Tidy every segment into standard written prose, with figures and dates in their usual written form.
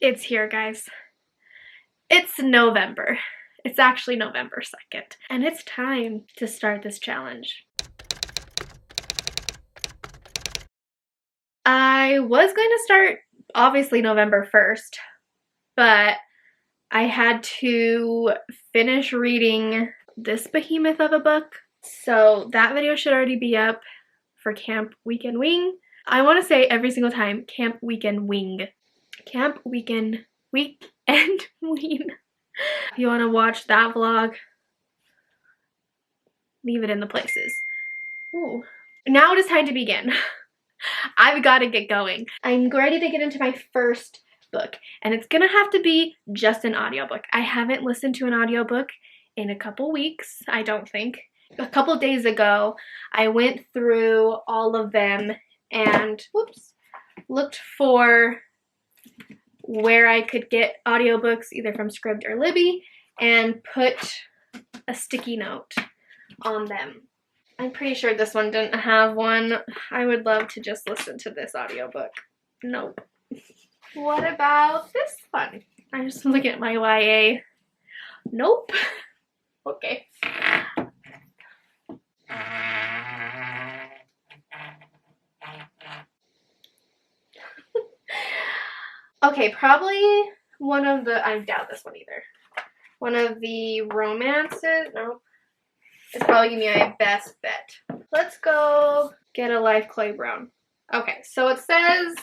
It's here, guys. It's November. It's actually November 2nd, and it's time to start this challenge. I was going to start, obviously, November 1st, but I had to finish reading this behemoth of a book, so that video should already be up for Camp Weekend Wing. I want to say every single time, Camp Weekend Wing. Camp Weekend Wing. If you want to watch that vlog, leave it in the places. Ooh. Now it is time to begin. I've got to get going. I'm ready to get into my first book, and it's gonna have to be just an audiobook. I haven't listened to an audiobook in a couple weeks, I don't think. A couple days ago, I went through all of them and looked for where I could get audiobooks either from Scribd or Libby and put a sticky note on them. I'm pretty sure this one didn't have one. I would love to just listen to this audiobook. Nope. What about this one? I'm just looking at my YA. Nope. Okay. Okay, probably one of the, I doubt this one either. One of the romances, nope. It's probably gonna be my best bet. Let's go Get a Life, Chloe Brown. Okay, so it says,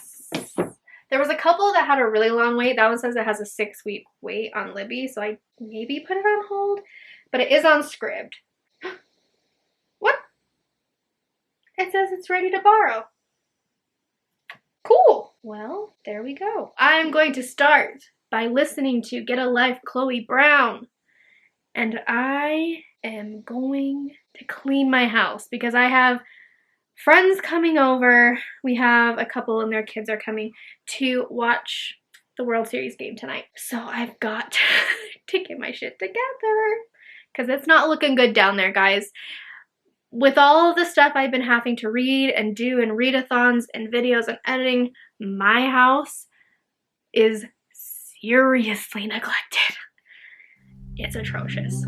there was a couple that had a really long wait. That one says it has a 6-week wait on Libby, so I maybe put it on hold, but it is on Scribd. What? It says it's ready to borrow. Cool. Well, there we go. I'm going to start by listening to Get a Life, Chloe Brown. And I am going to clean my house because I have friends coming over. We have a couple and their kids are coming to watch the World Series game tonight. So I've got to get my shit together because it's not looking good down there, guys. With all of the stuff I've been having to read and do and readathons and videos and editing, my house is seriously neglected. It's atrocious.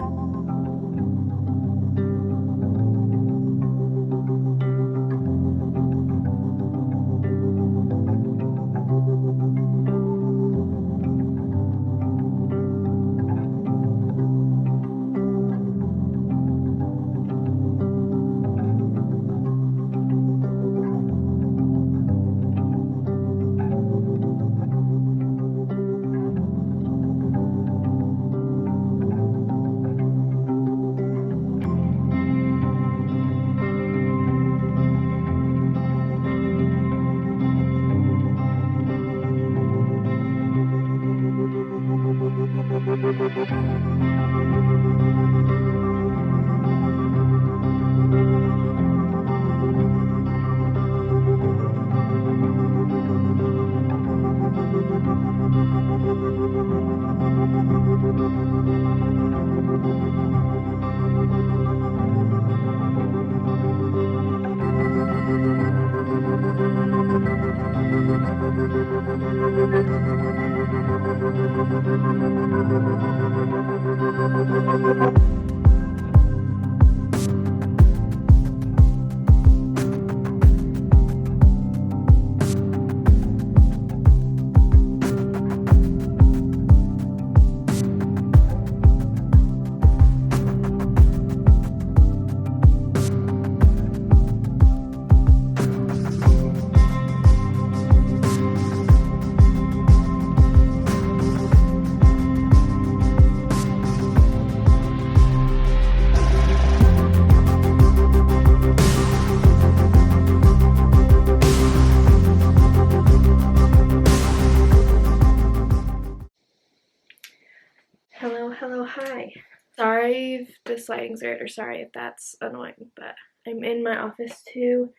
Hello, hi. Sorry if this lighting's weird, or sorry if that's annoying, but I'm in my office to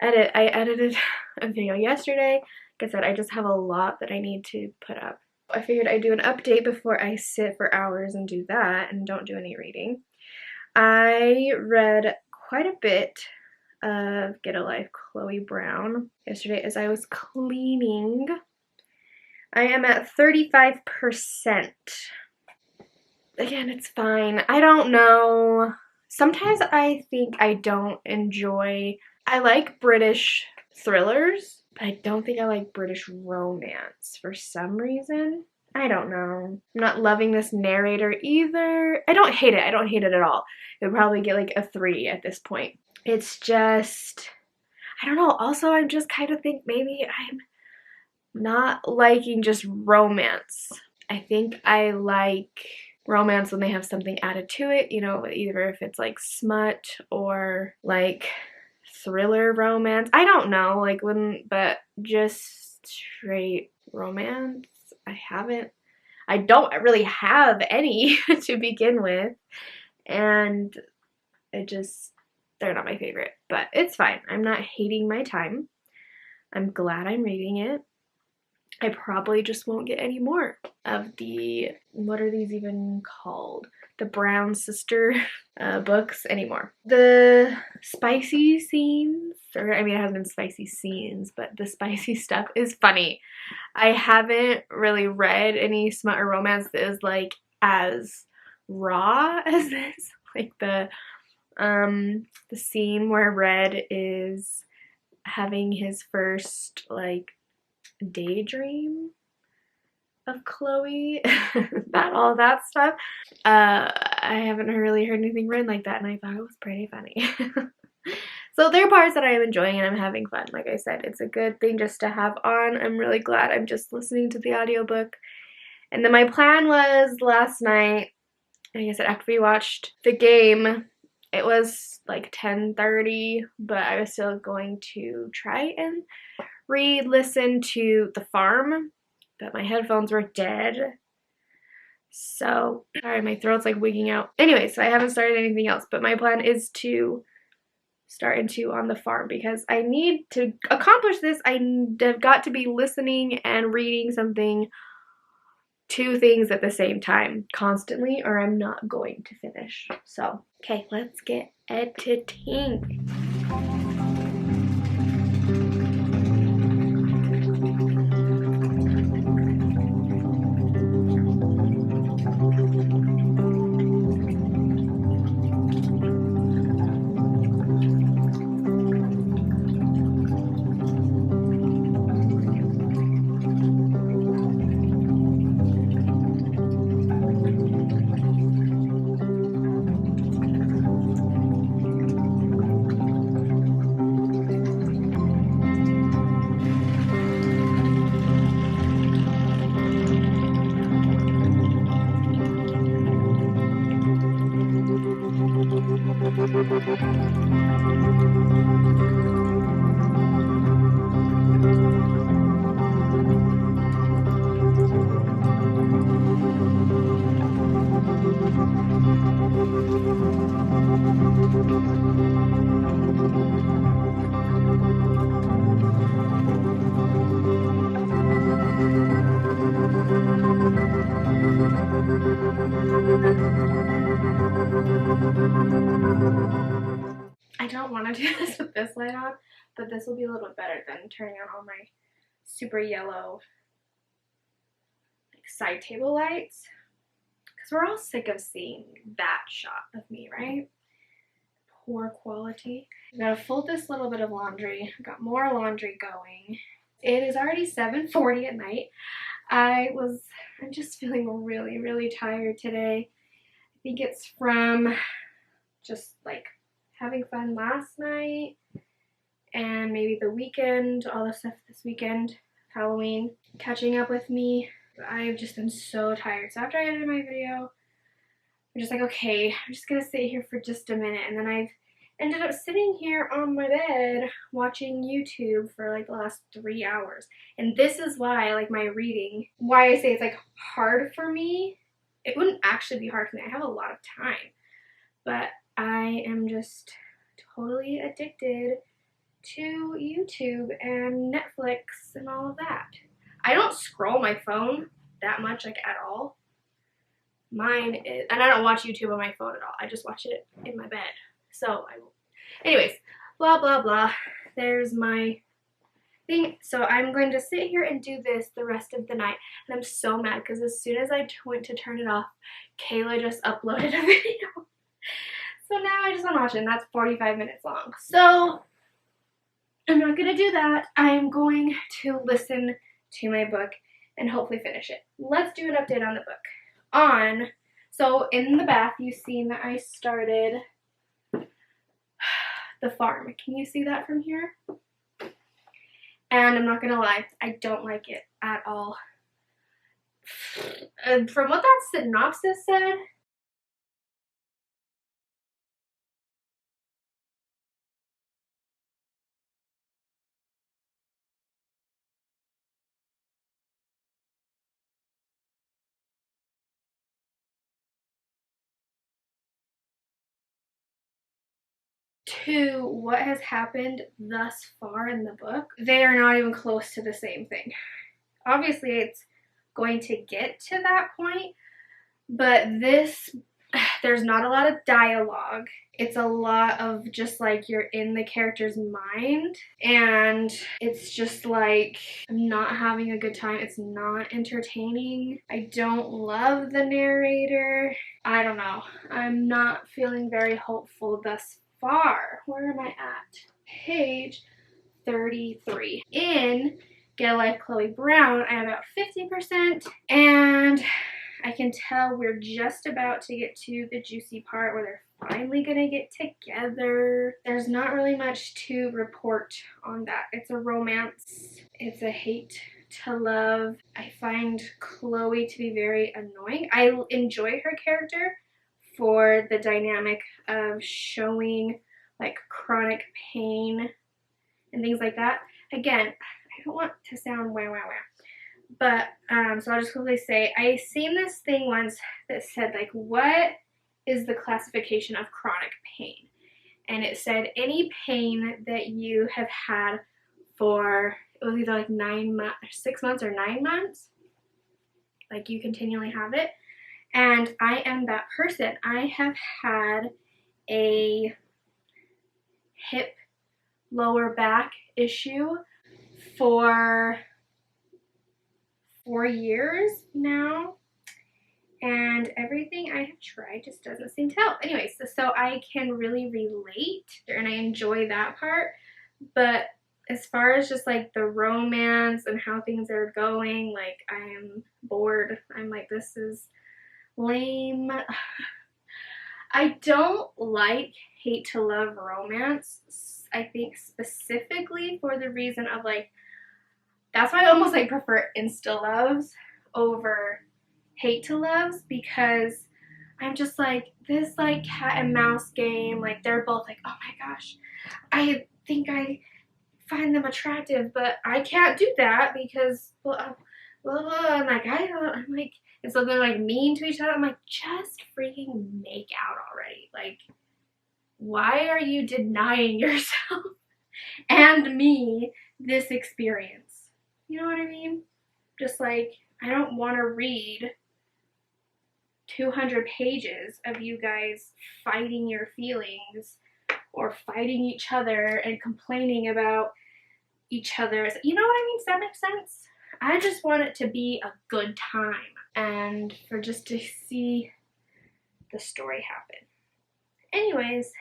edit. I edited a video yesterday. Like I said, I just have a lot that I need to put up. I figured I'd do an update before I sit for hours and do that and don't do any reading. I read quite a bit of Get a Life, Chloe Brown yesterday as I was cleaning. I am at 35%. Again, it's fine. I don't know. Sometimes I think I don't enjoy, I like British thrillers, but I don't think I like British romance for some reason. I don't know. I'm not loving this narrator either. I don't hate it. I don't hate it at all. It would probably get like a 3 at this point. It's just, I don't know. Also, I just kind of think maybe I'm not liking just romance. I think I like romance when they have something added to it, you know, either if it's like smut or like thriller romance. I don't know, like but just straight romance, I don't really have any to begin with, and they're not my favorite, but it's fine. I'm not hating my time. I'm glad I'm reading it. I probably just won't get any more of the, what are these even called? The Brown Sister books anymore. The spicy scenes, or I mean it hasn't been spicy scenes, but the spicy stuff is funny. I haven't really read any smut or romance that is like as raw as this. Like the scene where Red is having his first like daydream of Chloe, all that stuff. I haven't really heard anything written like that, and I thought it was pretty funny. So there are parts that I am enjoying and I'm having fun. Like I said, it's a good thing just to have on. I'm really glad I'm just listening to the audiobook. And then my plan was last night, like I said, after we watched the game, it was like 10:30, but I was still going to try and listen to The Farm, but my headphones were dead. So, sorry, my throat's like wigging out. Anyway, so I haven't started anything else, but my plan is to start into On the Farm because I need to accomplish this. I've got to be listening and reading something, 2 things at the same time constantly, or I'm not going to finish. So, okay, let's get editing. I don't want to do this with this light on, but this will be a little bit better than turning on all my super yellow like side table lights, because we're all sick of seeing that shot of me, right? Poor quality. I've got to fold this little bit of laundry. I've got more laundry going. It is already 7:40 at night. I'm just feeling really, really tired today. I think it's from just like having fun last night and maybe the weekend, all the stuff this weekend, Halloween, catching up with me. I've just been so tired. So after I edited my video, I'm just like, okay, I'm just gonna sit here for just a minute. And then I've ended up sitting here on my bed watching YouTube for like the last 3 hours. And this is why, like, my reading, why I say it's like hard for me. It wouldn't actually be hard for me. I have a lot of time, but I am just totally addicted to YouTube and Netflix and all of that. I don't scroll my phone that much, like, at all. Mine is, and I don't watch YouTube on my phone at all. I just watch it in my bed. So, anyways, blah, blah, blah. There's my thing. So I'm going to sit here and do this the rest of the night. And I'm so mad because as soon as I went to turn it off, Kayla just uploaded a video. So now I just want to watch it, and that's 45 minutes long. So I'm not going to do that. I'm going to listen to my book and hopefully finish it. Let's do an update on the book. So in the back, you've seen that I started The Farm. Can you see that from here? And I'm not gonna lie, I don't like it at all. And from what that synopsis said, to what has happened thus far in the book, they are not even close to the same thing. Obviously, it's going to get to that point, but there's not a lot of dialogue. It's a lot of just like you're in the character's mind, and it's just like I'm not having a good time. It's not entertaining. I don't love the narrator. I don't know. I'm not feeling very hopeful thus far. Where am I at? Page 33. In Get a Life Chloe Brown, I am about 50%, and I can tell we're just about to get to the juicy part where they're finally gonna get together. There's not really much to report on that. It's a romance. It's a hate to love. I find Chloe to be very annoying. I enjoy her character for the dynamic of showing like chronic pain and things like that. Again, I don't want to sound wah. But, so I'll just quickly say, I seen this thing once that said, like, what is the classification of chronic pain? And it said any pain that you have had for, it was either like 9 months, 6 months or 9 months. Like, you continually have it. And I am that person. I have had a hip lower back issue for 4 years now, and everything I have tried just doesn't seem to help. Anyways, so I can really relate, and I enjoy that part, but as far as just like the romance and how things are going, like I am bored. I'm like, this is lame. I don't like hate to love romance. I think specifically for the reason of like, that's why I almost like prefer insta loves over hate to loves, because I'm just like, this like cat and mouse game, like they're both like, oh my gosh, I think I find them attractive, but I can't do that because blah, blah, blah. I'm like, I'm like, and so they're like mean to each other. I'm like, just freaking make out already. Like, why are you denying yourself and me this experience? You know what I mean? Just like, I don't want to read 200 pages of you guys fighting your feelings or fighting each other and complaining about each other's. You know what I mean? Does that make sense? I just want it to be a good time and for just to see the story happen. Anyways,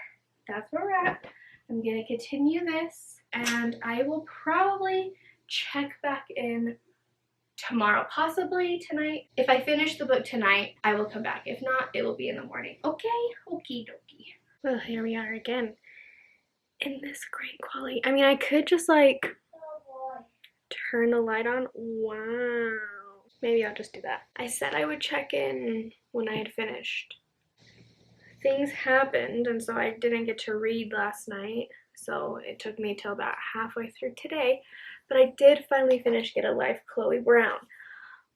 that's where we're at. I'm going to continue this, and I will probably check back in tomorrow, possibly tonight. If I finish the book tonight, I will come back. If not, it will be in the morning. Okay? Okie dokie. Well, here we are again in this great quality. I mean, I could just like turn the light on. Wow. Maybe I'll just do that. I said I would check in when I had finished. Things happened, and so I didn't get to read last night. So it took me till about halfway through today. But I did finally finish Get a Life Chloe Brown.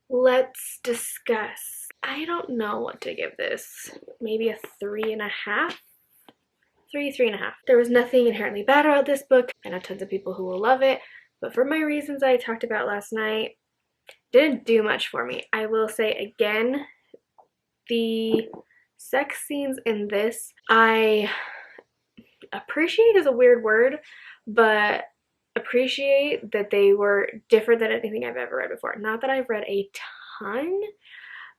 Let's discuss. I don't know what to give this. Maybe a 3.5? 3.5. There was nothing inherently bad about this book. I know tons of people who will love it, but for my reasons I talked about last night, didn't do much for me. I will say again, the sex scenes in this, I appreciate is a weird word, but appreciate that they were different than anything I've ever read before. Not that I've read a ton,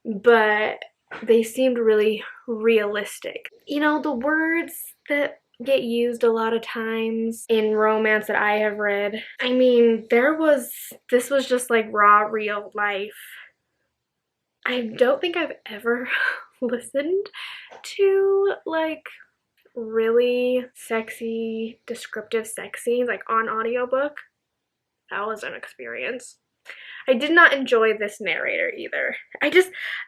but they seemed really realistic. You know, the words that get used a lot of times in romance that I have read, I mean, this was just like raw, real life. I don't think I've ever listened to like really sexy, descriptive sex scenes like on audiobook. That was an experience. I did not enjoy this narrator either. I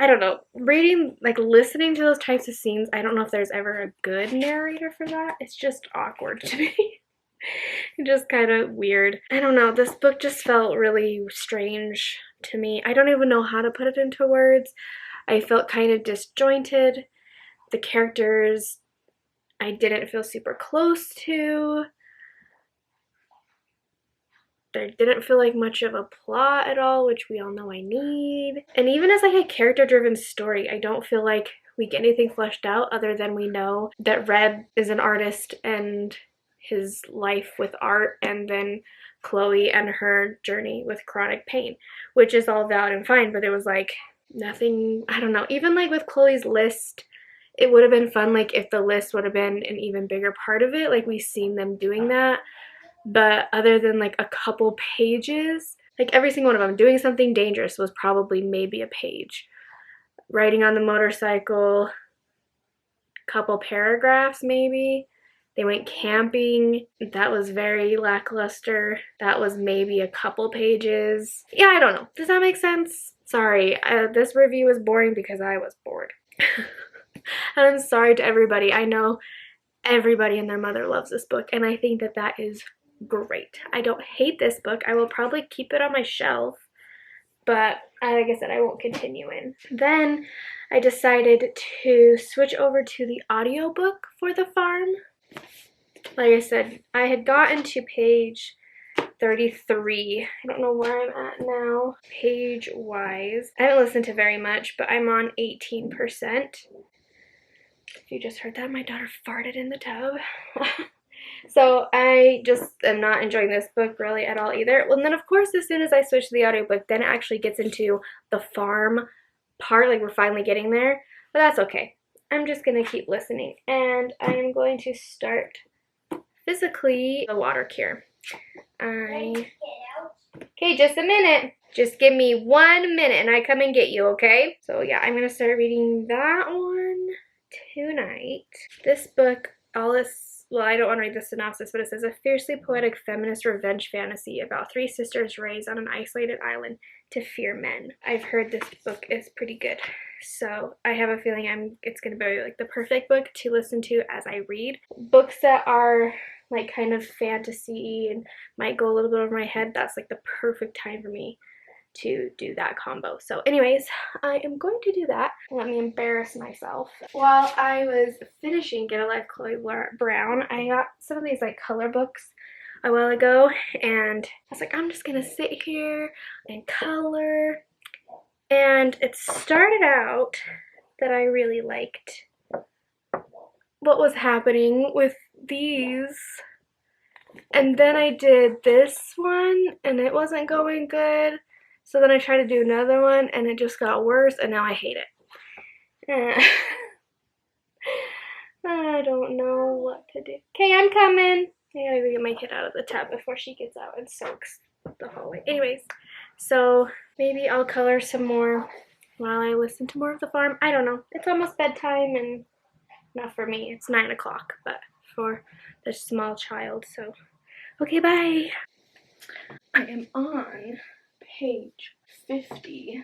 don't know, reading, like listening to those types of scenes, I don't know if there's ever a good narrator for that. It's just awkward to me. Just kind of weird. I don't know, this book just felt really strange to me. I don't even know how to put it into words. I felt kind of disjointed. The characters I didn't feel super close to. There didn't feel like much of a plot at all, which we all know I need. And even as like a character-driven story, I don't feel like we get anything fleshed out other than we know that Red is an artist and his life with art, and then Chloe and her journey with chronic pain, which is all valid and fine, but it was like nothing, I don't know. Even like with Chloe's list, it would have been fun like if the list would have been an even bigger part of it, like we've seen them doing that. But other than like a couple pages, like every single one of them, doing something dangerous was probably maybe a page. Riding on the motorcycle, couple paragraphs maybe. They went camping. That was very lackluster. That was maybe a couple pages. Yeah, I don't know. Does that make sense? Sorry, this review is boring because I was bored. And I'm sorry to everybody. I know everybody and their mother loves this book, and I think that that is great. I don't hate this book. I will probably keep it on my shelf, but like I said, I won't continue in. Then I decided to switch over to the audiobook for The Farm. Like I said, I had gotten to page 33. I don't know where I'm at now, page-wise. I haven't listened to very much, but I'm on 18%. If you just heard that, my daughter farted in the tub. So I just am not enjoying this book really at all either. Well, and then of course, as soon as I switch to the audiobook, then it actually gets into the farm part, like we're finally getting there. But that's okay. I'm just gonna keep listening, and I am going to start physically the water cure. Okay, just a minute. Just give me 1 minute and I come and get you, okay? So yeah, I'm gonna start reading that one tonight. This book, well, I don't want to read the synopsis, but it says a fiercely poetic feminist revenge fantasy about 3 sisters raised on an isolated island to fear men. I've heard this book is pretty good, so I have a feeling it's going to be like the perfect book to listen to as I read. Books that are like kind of fantasy and might go a little bit over my head, that's like the perfect time for me to do that combo. So anyways, I am going to do that. Let me embarrass myself. While I was finishing Get a Life Chloe Brown, I got some of these like color books a while ago, and I was like, I'm just gonna sit here and color. And it started out that I really liked what was happening with these, and then I did this one and it wasn't going good. So then I tried to do another one and it just got worse, and now I hate it. I don't know what to do. Okay, I'm coming. I gotta go get my kid out of the tub before she gets out and soaks the hallway. Anyways, so maybe I'll color some more while I listen to more of The Farm. I don't know. It's almost bedtime, and not for me. It's 9 o'clock, but for the small child. So, okay, bye. I am on page 50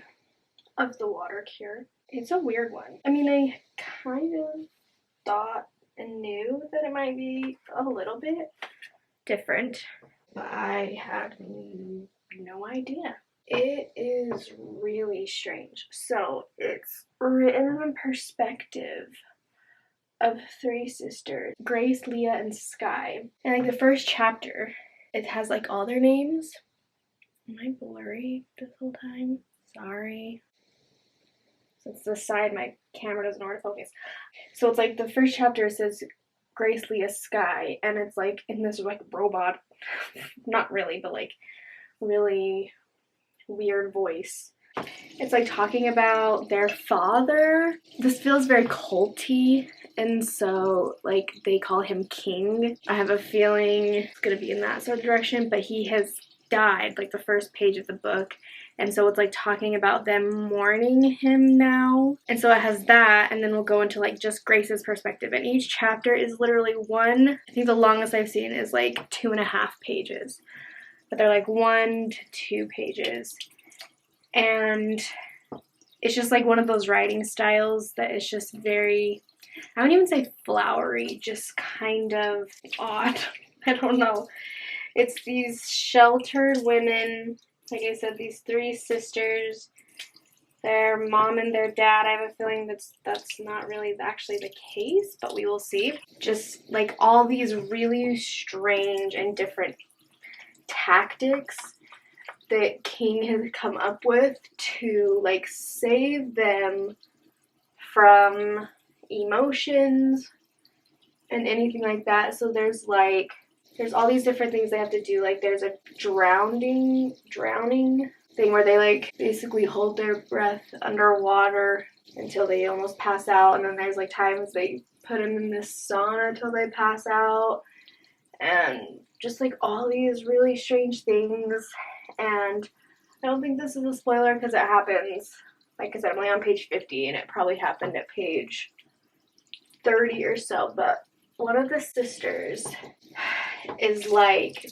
of The Water Cure. It's a weird one. I mean, I kind of thought and knew that it might be a little bit different, but I had no idea. It is really strange. So it's written in perspective of 3 sisters, Grace, Leah, and Sky. And like the first chapter, it has like all their names. Am I blurry this whole time? Sorry. So it's the side my camera doesn't know where to focus. So it's like the first chapter says Grace Lee a Sky, and it's like in this like robot, not really, but like really weird voice. It's like talking about their father. This feels very culty, and so like they call him King. I have a feeling it's gonna be in that sort of direction, but he has died, like the first page of the book. And so it's like talking about them mourning him now. And so it has that, and then we'll go into like just Grace's perspective. And each chapter is literally one, I think the longest I've seen is like 2.5 pages. But they're like 1 to 2 pages. And it's just like one of those writing styles that is just very, I wouldn't even say flowery, just kind of odd. I don't know. It's these sheltered women, like I said, these 3 sisters, their mom and their dad. I have a feeling that's not really actually the case, but we will see. Just like all these really strange and different tactics that King has come up with to like save them from emotions and anything like that. So there's all these different things they have to do. Like there's a drowning thing where they like basically hold their breath underwater until they almost pass out, and then there's like times they put them in this sauna until they pass out, and just like all these really strange things. And I don't think this is a spoiler because it happens, like I said, I'm only on page 50 and it probably happened at page 30 or so. But one of the sisters is like,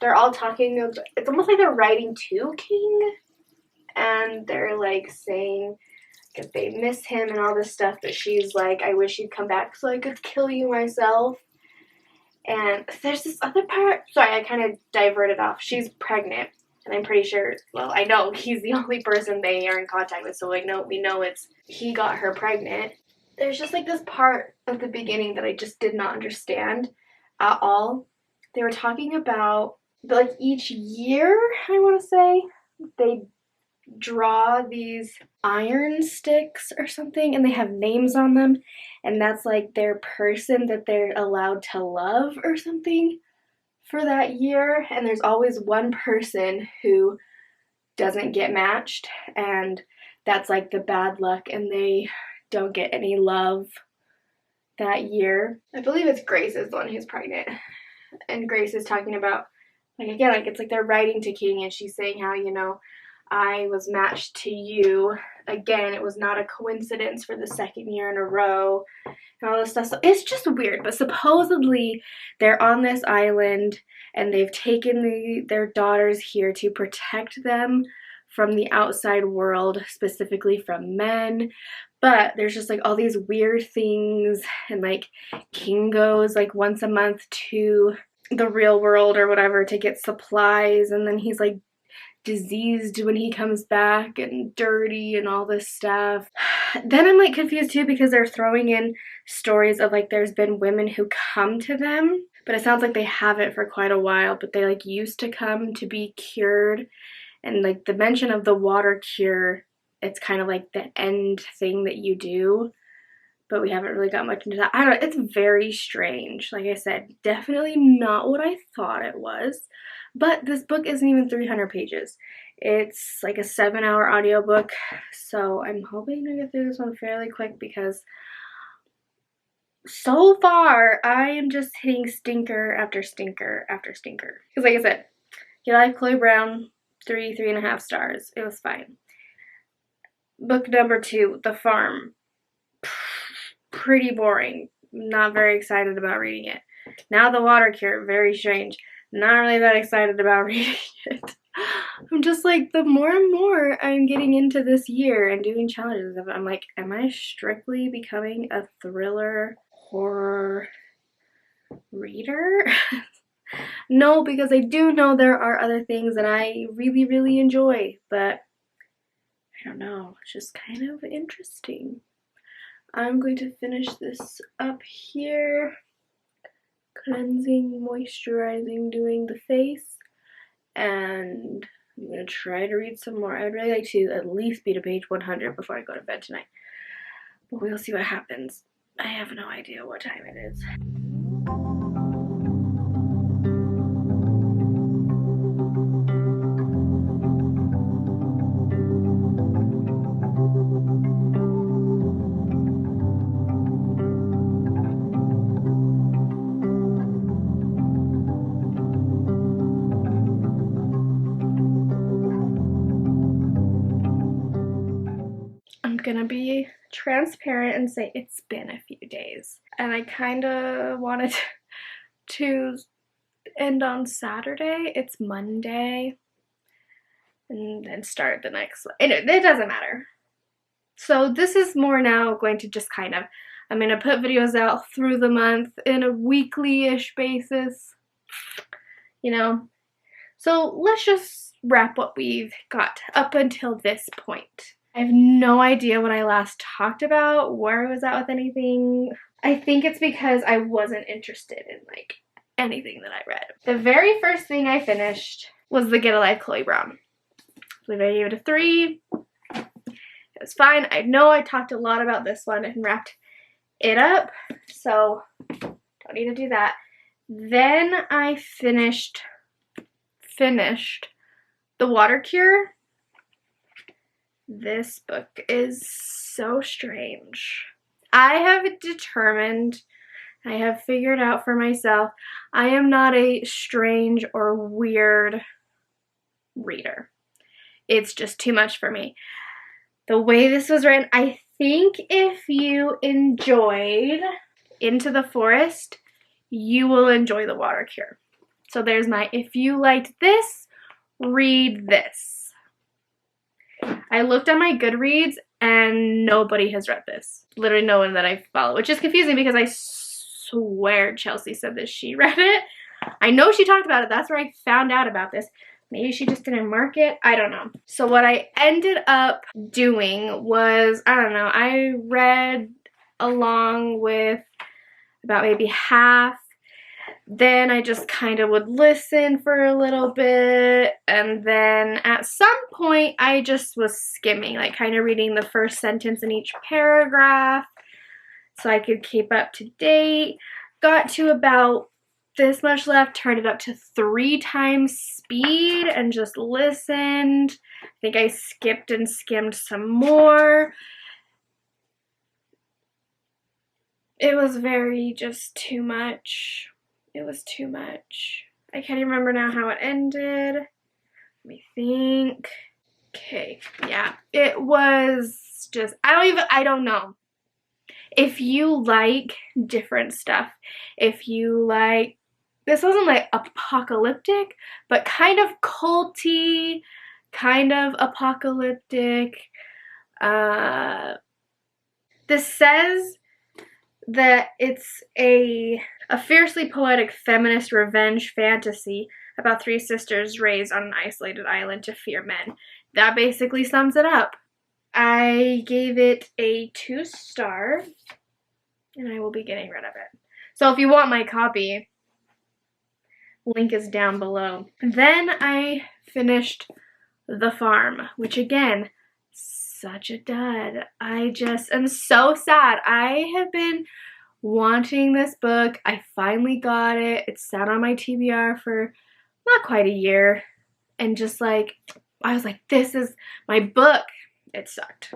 they're all talking about, it's almost like they're writing to King, and they're like saying if they miss him and all this stuff, but she's like, I wish you'd come back so I could kill you myself. And there's this other part, sorry, I kind of diverted off. She's pregnant, and I'm pretty sure, well, I know he's the only person they are in contact with, so like, no, we know it's, he got her pregnant. There's just like this part at the beginning that I just did not understand at all. They were talking about, like, each year, I want to say, they draw these iron sticks or something, and they have names on them, and that's like their person that they're allowed to love or something for that year. And there's always one person who doesn't get matched, and that's like the bad luck, and they don't get any love that year. I believe it's Grace is the one who's pregnant, and Grace is talking about, like, again, like it's like they're writing to King, and she's saying how, you know, I was matched to you. Again, it was not a coincidence for the 2nd year in a row and all this stuff. So it's just weird. But supposedly they're on this island, and they've taken their daughters here to protect them from the outside world, specifically from men. But there's just like all these weird things, and like King goes like once a month to the real world or whatever to get supplies, and then he's like diseased when he comes back and dirty and all this stuff. Then I'm like confused too, because they're throwing in stories of like there's been women who come to them, but it sounds like they haven't for quite a while, but they like used to come to be cured. And like the mention of the water cure, it's kind of like the end thing that you do, but we haven't really got much into that. I don't know, it's very strange. Like I said, definitely not what I thought it was. But this book isn't even 300 pages. It's like a 7-hour audiobook, so I'm hoping to get through this one fairly quick, because so far I am just hitting stinker after stinker after stinker. Because like I said, you like Chloe Brown, 3.5 stars. It was fine. Book number 2, The Farm. Pretty boring. Not very excited about reading it. Now The Water Cure, very strange. Not really that excited about reading it. I'm just like, the more and more I'm getting into this year and doing challenges, I'm like, am I strictly becoming a thriller horror reader? No, because I do know there are other things that I really, really enjoy, but I don't know, it's just kind of interesting. I'm going to finish this up here. Cleansing, moisturizing, doing the face, and I'm going to try to read some more. I'd really like to at least be to page 100 before I go to bed tonight, but we'll see what happens. I have no idea what time it is. I'm gonna be transparent and say it's been a few days. And I kind of wanted to end on Saturday. It's Monday. And then start the next one. It doesn't matter. So this is more now going to just kind of, I'm going to put videos out through the month in a weekly-ish basis, you know. So let's just wrap what we've got up until this point. I have no idea what I last talked about, where I was at with anything. I think it's because I wasn't interested in like anything that I read. The very first thing I finished was The Get a Life, Chloe Brown. I believe I gave it a 3. It was fine. I know I talked a lot about this one and wrapped it up, so don't need to do that. Then I finished The Water Cure. This book is so strange. I have determined, I have figured out for myself, I am not a strange or weird reader. It's just too much for me. The way this was written, I think if you enjoyed Into the Forest, you will enjoy The Water Cure. So there's my, if you liked this, read this. I looked at my Goodreads and nobody has read this. Literally no one that I follow, which is confusing because I swear Chelsea said that she read it. I know she talked about it. That's where I found out about this. Maybe she just didn't mark it. I don't know. So what I ended up doing was, I don't know, I read along with about maybe half. Then I just kind of would listen for a little bit. And then at some point, I just was skimming, like kind of reading the first sentence in each paragraph so I could keep up to date. Got to about this much left, turned it up to 3 times speed and just listened. I think I skipped and skimmed some more. It was very just too much. It was too much. I can't even remember now how it ended. Let me think. Okay, yeah. It was just, I don't know. If you like different stuff, if you like, this wasn't like apocalyptic, but kind of culty, kind of apocalyptic. This says that it's a fiercely poetic feminist revenge fantasy about 3 sisters raised on an isolated island to fear men. That basically sums it up. I gave it a 2 star, and I will be getting rid of it. So if you want my copy, link is down below. Then I finished The Farm, which again, such a dud. I just am so sad. I have been wanting this book. I finally got it. It sat on my TBR for not quite a year. And just like, I was like, this is my book. It sucked.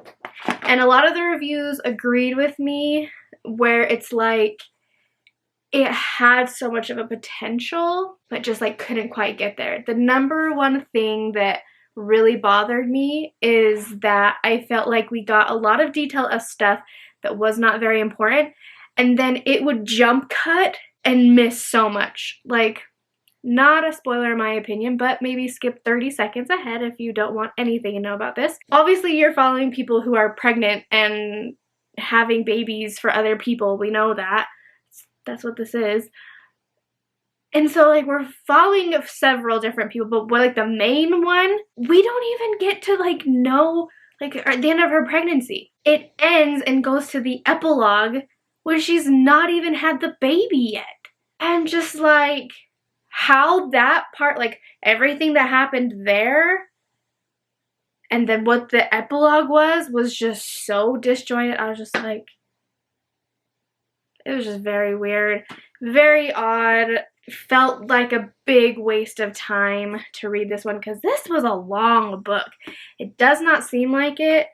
And a lot of the reviews agreed with me where it's like, it had so much of a potential, but just like couldn't quite get there. The number one thing that really bothered me is that I felt like we got a lot of detail of stuff that was not very important, and then it would jump cut and miss so much. Like, not a spoiler in my opinion, but maybe skip 30 seconds ahead if you don't want anything to know about this. Obviously, you're following people who are pregnant and having babies for other people. We know that. That's what this is. And so, like, we're following several different people, but like the main one, we don't even get to like know like at the end of her pregnancy. It ends and goes to the epilogue where she's not even had the baby yet. And just like how that part, like everything that happened there and then what the epilogue was just so disjointed. I was just like, it was just very weird, very odd. Felt like a big waste of time to read this one because this was a long book. It does not seem like it,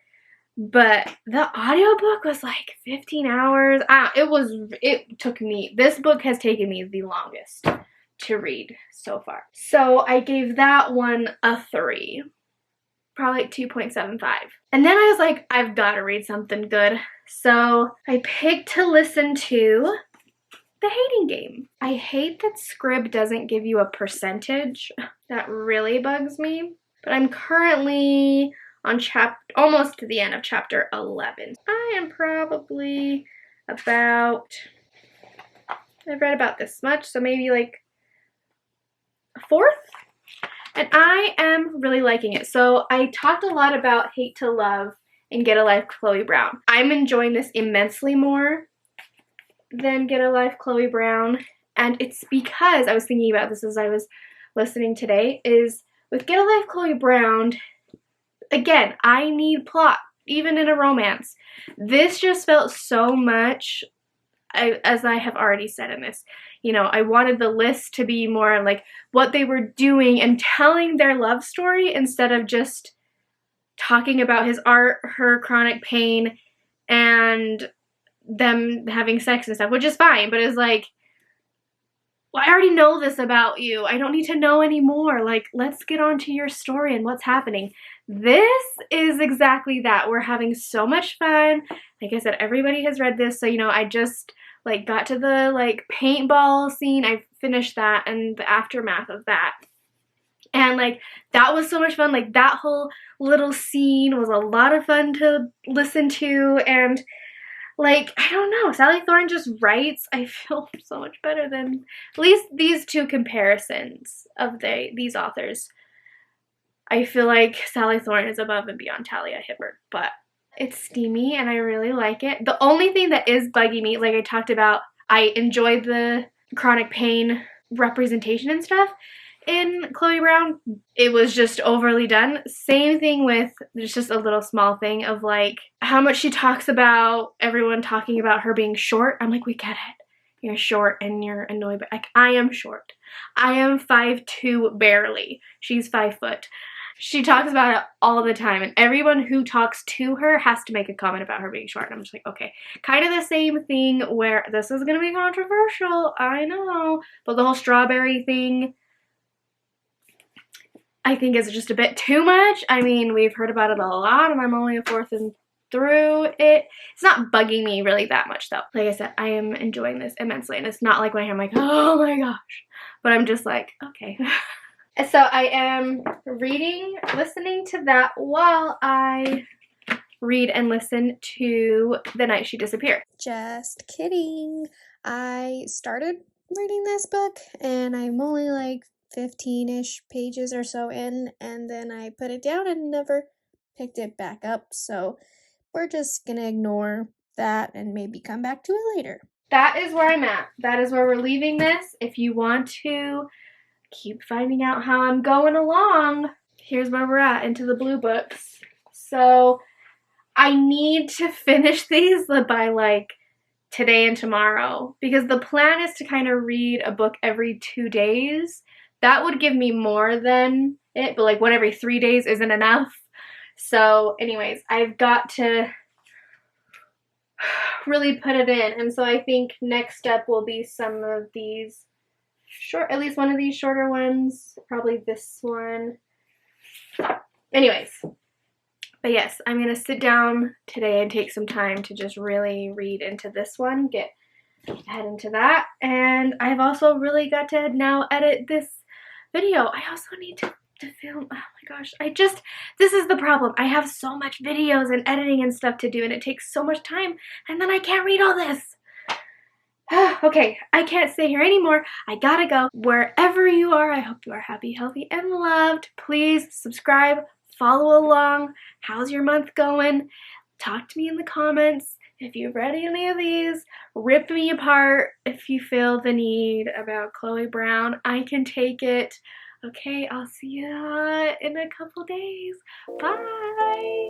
but the audiobook was like 15 hours. This book has taken me the longest to read so far. So I gave that one a 3. probably like 2.75. And then I was like, I've got to read something good. So I picked to listen to The Hating Game. I hate that Scrib doesn't give you a percentage. That really bugs me. But I'm currently on almost to the end of chapter 11. I am probably about, I've read about this much, so maybe like a fourth. And I am really liking it. So I talked a lot about Hate to Love and Get a Life Chloe Brown. I'm enjoying this immensely more than Get a Life Chloe Brown. And it's because I was thinking about this as I was listening today, is with Get a Life Chloe Brown, again, I need plot, even in a romance. This just felt so much, as I have already said in this, you know, I wanted the list to be more like what they were doing and telling their love story instead of just talking about his art, her chronic pain, and them having sex and stuff, which is fine, but it's like, well, I already know this about you. I don't need to know anymore. Like, let's get on to your story and what's happening. This is exactly that. We're having so much fun. Like I said, everybody has read this, so, you know, I just like got to the like paintball scene. I finished that and the aftermath of that. And like that was so much fun. Like that whole little scene was a lot of fun to listen to, and like, I don't know, Sally Thorne just writes, I feel, so much better than at least these two comparisons of these authors. I feel like Sally Thorne is above and beyond Talia Hibbert, but it's steamy and I really like it. The only thing that is bugging me, like I talked about, I enjoyed the chronic pain representation and stuff in Chloe Brown. It was just overly done. Same thing with, there's just a little small thing of like how much she talks about everyone talking about her being short. I'm like, we get it. You're short and you're annoyed, but like, I am short. I am 5'2" barely. She's 5 foot. She talks about it all the time, and everyone who talks to her has to make a comment about her being short. And I'm just like, okay. Kind of the same thing where this is going to be controversial, I know, but the whole strawberry thing, I think is just a bit too much. I mean, we've heard about it a lot, and I'm only a fourth through it. It's not bugging me really that much, though. Like I said, I am enjoying this immensely, and it's not like when I'm like, oh my gosh, but I'm just like, okay. So I am listening to that while I read and listen to The Night She Disappeared. Just kidding. I started reading this book and I'm only like 15-ish pages or so in, and then I put it down and never picked it back up. So we're just gonna ignore that and maybe come back to it later. That is where I'm at. That is where we're leaving this. If you want to keep finding out how I'm going along, here's where we're at, into the blue books. So I need to finish these by like today and tomorrow, because the plan is to kind of read a book every 2 days. That would give me more than it, but like one every 3 days isn't enough. So anyways, I've got to really put it in, and so I think next step will be some of these short, at least one of these shorter ones, probably this one. Anyways, but yes, I'm gonna sit down today and take some time to just really read into this one, head into that, and I've also really got to now edit this video. I also need to film. Oh my gosh, this is the problem. I have so much videos and editing and stuff to do, and it takes so much time, and then I can't read all this. Okay, I can't stay here anymore. I gotta go. Wherever you are, I hope you are happy, healthy, and loved. Please subscribe, follow along. How's your month going? Talk to me in the comments. If you've read any of these, rip me apart if you feel the need about Chloe Brown. I can take it. Okay, I'll see you in a couple days. Bye!